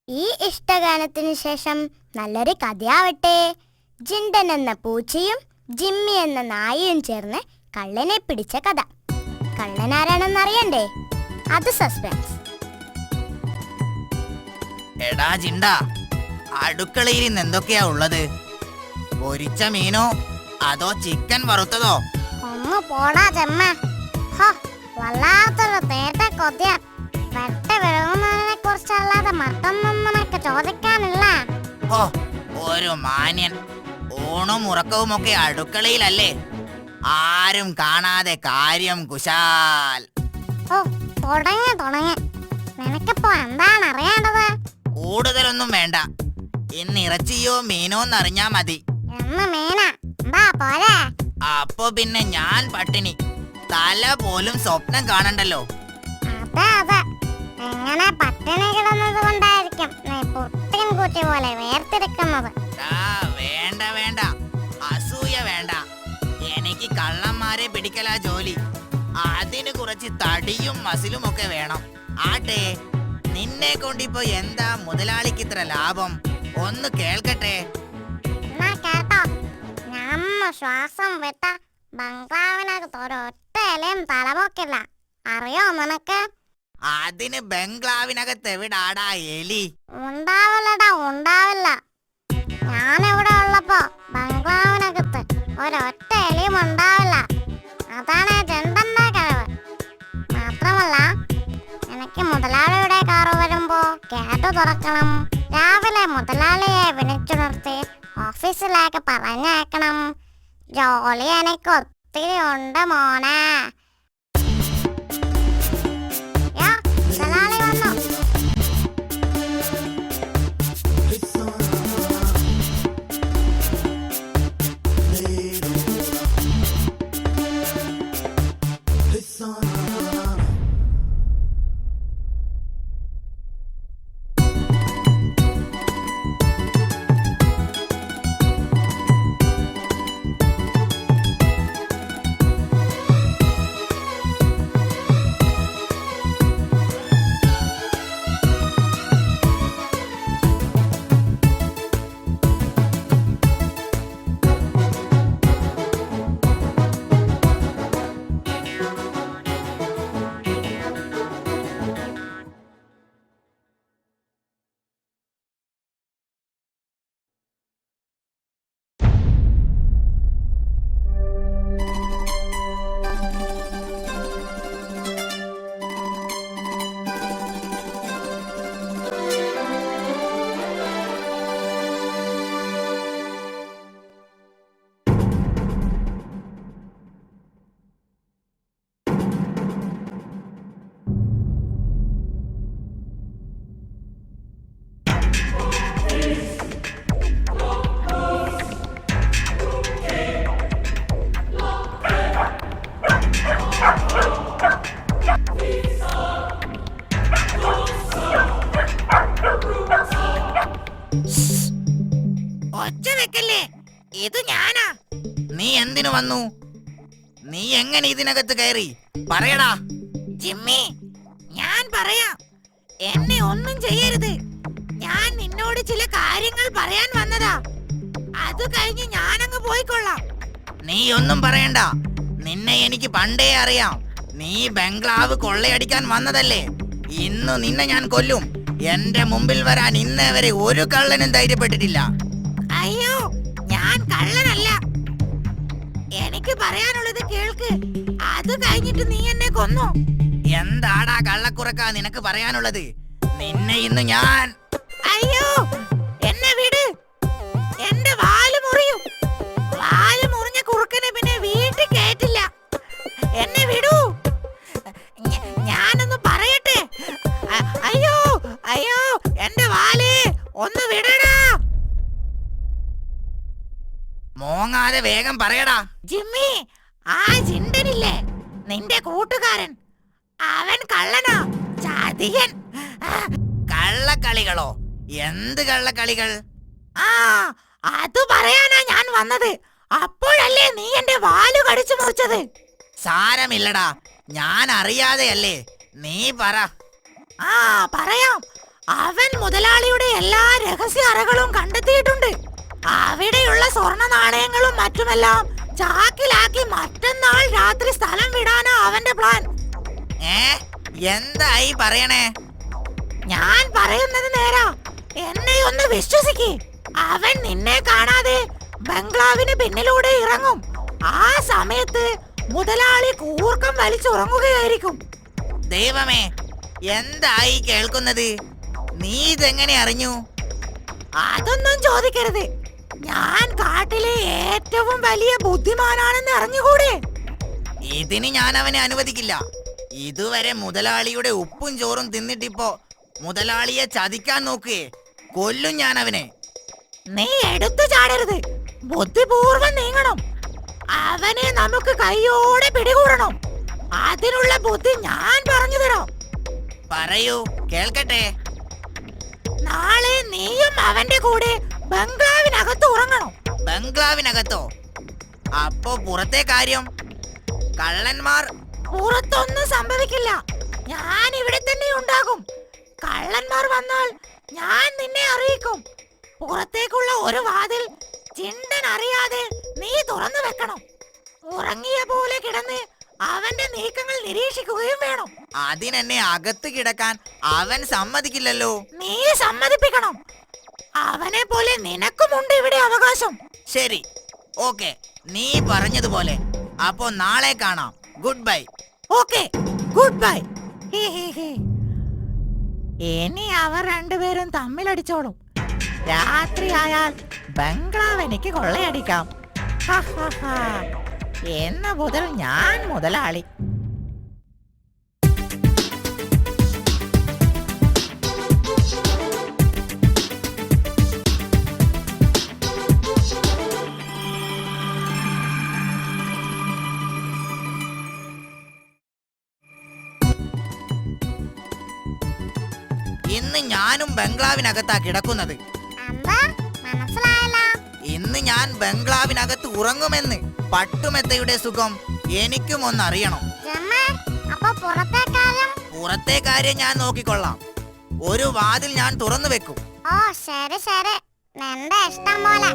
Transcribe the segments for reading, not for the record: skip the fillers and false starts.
ഈ ഇഷ്ടഗാനത്തിനു ശേഷം നല്ലൊരു കഥയാവട്ടെ. ജിണ്ടൻ എന്ന പൂച്ചയും ജിമ്മി എന്ന നായയും ചേർന്ന് കള്ളനെ പിടിച്ച കഥ. കള്ളൻ ആരാണെന്ന് അറിയണ്ടേ? അത് സസ്പെൻസ്. എടാ ജിണ്ട, അടുക്കളയിൽ ഇന്ന് എന്തൊക്കെയാ ഉള്ളത്? പൊരിച്ച മീനോ അതോ ചിക്കൻ വറുത്തതോ? ഒന്ന് പോടാ ചെമ്മ. വല്ലാത്തൊരു തേട്ട കൊതിയ. വെട്ട വിഴുങ്ങുന്നതിനെ കുറിച്ചല്ലാതെ മറ്റൊന്നും നിനക്ക് ചോദിക്കാനില്ല. ഓ, ഒരു മാന്യൻ. ഊണും ഉറക്കവും ഒക്കെ അടുക്കളയിലല്ലേ? ആരും കാണാതെ കാര്യം കുശാൽ. ഓ, തുടങ്ങി. നിനക്കിപ്പോ എന്താണ് അറിയേണ്ടത്? കൂടുതലൊന്നും വേണ്ട. ഇന്ന് ഇറച്ചിയോ മീനോ എന്നറിഞ്ഞാ മതി. എന്ന് മീന എന്താ പോലെ? അപ്പൊ പിന്നെ ഞാൻ പട്ടിണി. തല പോലും സ്വപ്നം കാണണ്ടല്ലോ. അതെ. എങ്ങനെ പട്ടിണി കിടന്നത് കൊണ്ടായിരിക്കും നീ പുട്ടിൻ കുറ്റി പോലെ വേർതിരിക്കുന്നത്. വേണ്ട, അസൂയ വേണ്ട. എനിക്ക് കള്ളന്മാരെ പിടിക്കലാ ജോലി. അതിന് കുറച്ച് തടിയും മസിലും ഒക്കെ വേണം. ആട്ടെ, നിന്നെ കൊണ്ടിപ്പോ എന്താ മുതലാളിക്ക് ഇത്ര ലാഭം? ഒന്ന് കേൾക്കട്ടെ. എന്നാ കേട്ടോ, നമ്മ ശ്വാസം വിട്ട ബംഗ്ലാവിനകത്ത് ഒരൊറ്റ ഇലയും തലപോക്കില്ല. അറിയോ നിനക്ക്? അതിന് ബംഗ്ലാവിനകത്ത് എവിടാടാ എലി? ഉണ്ടാവില്ല. ഞാനിവിടെ ഉള്ളപ്പോ ബംഗ്ലാവിനകത്ത് ഒരൊറ്റ എലിയും ഉണ്ടാവില്ല. അതാണ് ജണ്ടന്റെ കഴിവ്. മാത്രമല്ല, എനിക്ക് മുതലാളിയുടെ കാറ് വരുമ്പോ ഗേറ്റ് തുറക്കണം. രാവിലെ മുതലാളിയെ വിളിച്ചുണർത്തി ഓഫീസിലേക്ക് പറഞ്ഞയക്കണം. ജോലി എനിക്ക് ഒത്തിരി ഉണ്ട് മോനെ. മുതലാളി വന്നു. ഒച്ച വെക്കല്ലേ, ഇത് ഞാനാ. നീ എന്തിനു വന്നു? നീ എങ്ങനെ ഇതിനകത്ത് കയറി? പറയടാ. ജിമ്മി, ഞാൻ പറയാം. എന്നെ ഒന്നും ചെയ്യരുത്. ഞാൻ നിന്നോട് ചില കാര്യങ്ങൾ പറയാൻ വന്നതാ. അത് കഴിഞ്ഞ് ഞാനങ്ങ് പോയിക്കൊള്ളാം. നീ ഒന്നും പറയണ്ട. നിന്നെ എനിക്ക് പണ്ടേ അറിയാം. നീ ബംഗ്ലാവ് കൊള്ളയടിക്കാൻ വന്നതല്ലേ? ഇന്ന് നിന്നെ ഞാൻ കൊല്ലും. എന്റെ മുമ്പിൽ വരാൻ ഇന്നേ വരെ ഒരു കള്ളനും ധൈര്യപ്പെട്ടിട്ടില്ല. അയ്യോ, ഞാൻ കള്ളനല്ല. എനിക്ക് പറയാനുള്ളത് കേൾക്ക്. അത് കഴിഞ്ഞിട്ട് നീ എന്നെ കൊന്നു. എന്താടാ കള്ളക്കുറക്കാ നിനക്ക് പറയാനുള്ളത്? നിന്നെ ഇന്ന് ഞാൻ... അയ്യോ, എന്നെ വിട്. എന്റെ വാല് മുറിയും. വാല് മുറിഞ്ഞ കുറുക്കനെ പിന്നെ വീട്ടിൽ കേറ്റില്ല. എന്നെ വിടൂ. ഞാനൊന്ന് പറയട്ടെ. അയ്യോ, എന്റെ വാല് ഒന്ന് വിടടാ. മോങ്ങാതെ വേഗം പറയടാ. ജിമ്മി, ആ ജിണ്ടനില്ലേ, നിന്റെ കൂട്ടുകാരൻ, അവൻ കള്ളനാ, ചതിയൻ. കള്ളക്കളികളോ? എന്ത് കള്ളക്കളികൾ? അത് പറയാനാ ഞാൻ വന്നത്. അപ്പോഴല്ലേ നീ എന്റെ വാലു കടിച്ചു മുറിച്ചത്. സാരമില്ലടാ, ഞാൻ അറിയാതെയല്ലേ. നീ പറ. പറയാം. അവൻ മുതലാളിയുടെ എല്ലാ രഹസ്യ അറകളും കണ്ടെത്തിയിട്ടുണ്ട്. അവിടെയുള്ള സ്വർണ്ണ നാണയങ്ങളും മറ്റുമെല്ലാം ചാക്കിലാക്കി മറ്റന്നാൾ രാത്രി സ്ഥലം വിടാനാ അവന്റെ പ്ലാൻ. എന്തായി പറയണേ? ഞാൻ പറയുന്നത് നേരാ, എന്നെ ഒന്ന് വിശ്വസിക്കേ. അവൻ നിന്നെ കാണാതെ ബംഗ്ലാവിന് പിന്നിലൂടെ ഇറങ്ങും. ആ സമയത്ത് മുതലാളി കൂർക്കം വലിച്ചുറങ്ങുകയായിരിക്കും. ദൈവമേ, എന്തായി കേൾക്കുന്നത്? നീ ഇതെങ്ങനെ അറിഞ്ഞു? അതൊന്നും ചോദിക്കരുത്. ഞാൻ കാട്ടിലെ ഏറ്റവും വലിയ ബുദ്ധിമാനാണെന്ന് അറിഞ്ഞുകൂടെ? ഇതിന് ഞാൻ അവനെ അനുവദിക്കില്ല. ഇതുവരെ മുതലാളിയുടെ ഉപ്പും ചോറും തിന്നിട്ടിപ്പോ മുതലാളിയെ ചതിക്കാൻ നോക്കുകയെ. കൊല്ലും ഞാൻ അവനെ. നീ എടുത്തു ചാടരുത്, ബുദ്ധിപൂർവം നീങ്ങണം. അവനെ നമുക്ക് കൈയോടെ പിടികൂടണം. അതിനുള്ള ബുദ്ധി ഞാൻ പറഞ്ഞു തരാം. പറയൂ, കേൾക്കട്ടെ. നാളെ നീയും അവന്റെ കൂടെ ബംഗ്ലാവിനകത്ത് ഉറങ്ങണം. ബംഗ്ലാവിനകത്തോ? അപ്പോ പുറത്തെ കാര്യം? കള്ളന്മാർ? പുറത്തൊന്നും സംഭവിക്കില്ല. ഞാൻ ഇവിടെ തന്നെ ഉണ്ടാകും. കള്ളന്മാർ വന്നാൽ ഞാൻ നിന്നെ അറിയിക്കും. പുറത്തേക്കുള്ള ഒരു വാതിൽ ചിണ്ടൻ അറിയാതെ നീ തുറന്നു വെക്കണം. ഉറങ്ങിയ പോലെ കിടന്ന് അവന്റെ നീക്കങ്ങൾ നിരീക്ഷിക്കുകയും വേണം. അതിനെന്നെ അകത്ത് കിടക്കാൻ അവൻ സമ്മതിക്കില്ലല്ലോ. നീ സമ്മതിപ്പിക്കണം. അവനെ പോലെ നിനക്കുമുണ്ട് ഇവിടെ അവകാശം. ശരി, ഓക്കെ, നീ പറഞ്ഞതുപോലെ. അപ്പോ നാളെ കാണാം. Good bye. Okay, good bye. ഇനി അവർ രണ്ടുപേരും തമ്മിലടിച്ചോളും. രാത്രിയായാൽ ബംഗ്ലാവ് എനിക്ക് കൊള്ളയടിക്കാം. എന്ന് മുതൽ ഞാൻ മുതലാളി. ഇന്ന് ഞാനും ബംഗ്ലാവിനകത്താ കിടക്കുന്നത്. ഇന്ന് ഞാൻ ബംഗ്ലാവിനകത്ത് ഉറങ്ങുമെന്ന്. പട്ടുമെത്തയുടെ സുഖം എനിക്കും ഒന്നറിയണം. പുറത്തെ കാര്യം ഞാൻ നോക്കിക്കൊള്ളാം. ഒരു വാതിൽ ഞാൻ തുറന്നു വെക്കും. ഓ ശരി ശരി, നിന്റെ ഇഷ്ടം പോലെ.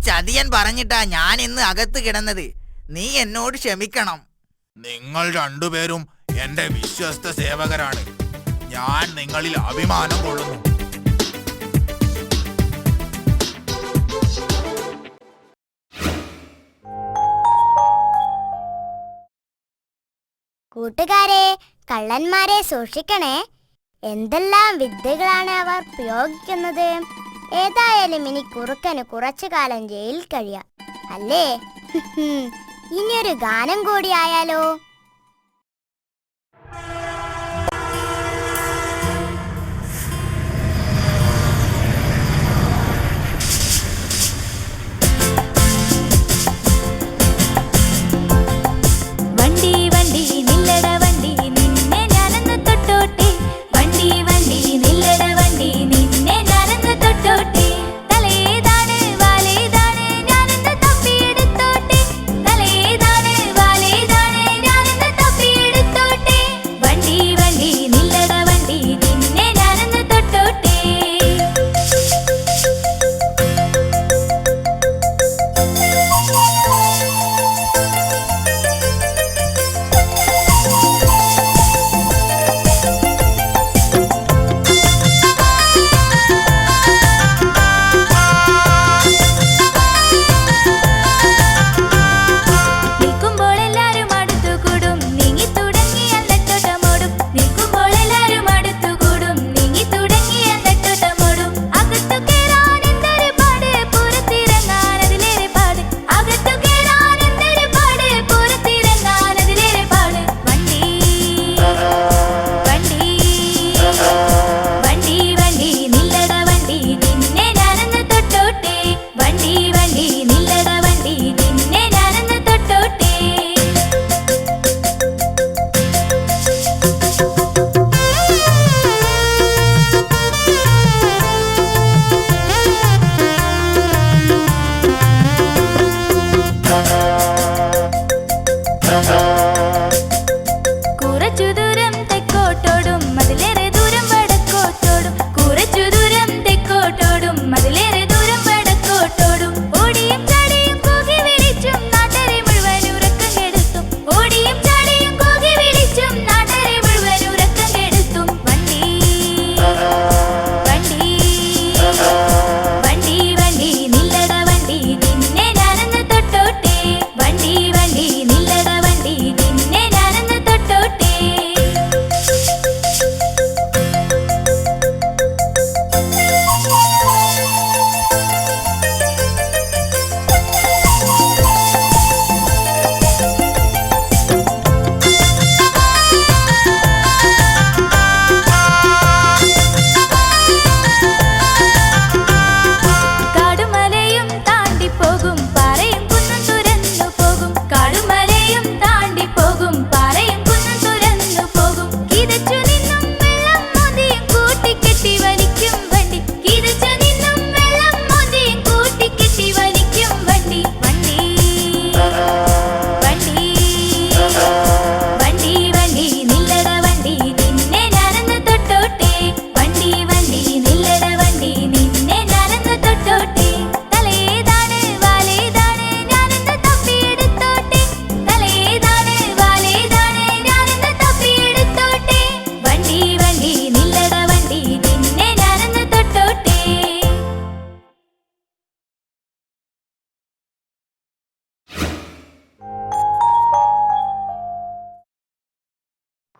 ചതിയൻ പറഞ്ഞിട്ടാ ഞാൻ ഇന്ന് അകത്ത് കിടന്നത്. നീ എന്നോട് ക്ഷമിക്കണം. നിങ്ങൾ രണ്ടുപേരും എന്റെ വിശ്വസ്ത സേവകരാണ്. ഞാൻ നിങ്ങളിൽ അഭിമാനം കൊള്ളുന്നു. കൂട്ടുകാരെ, കള്ളന്മാരെ സൂക്ഷിക്കണേ. എന്തെല്ലാം വിദ്യകളാണ് അവർ പ്രയോഗിക്കുന്നത്. ഏതായാലും ഇനി കുറുക്കന് കുറച്ചു കാലം ജയിലിൽ കഴിയാം, അല്ലേ? ഇനിയൊരു ഗാനം കൂടി ആയാലോ?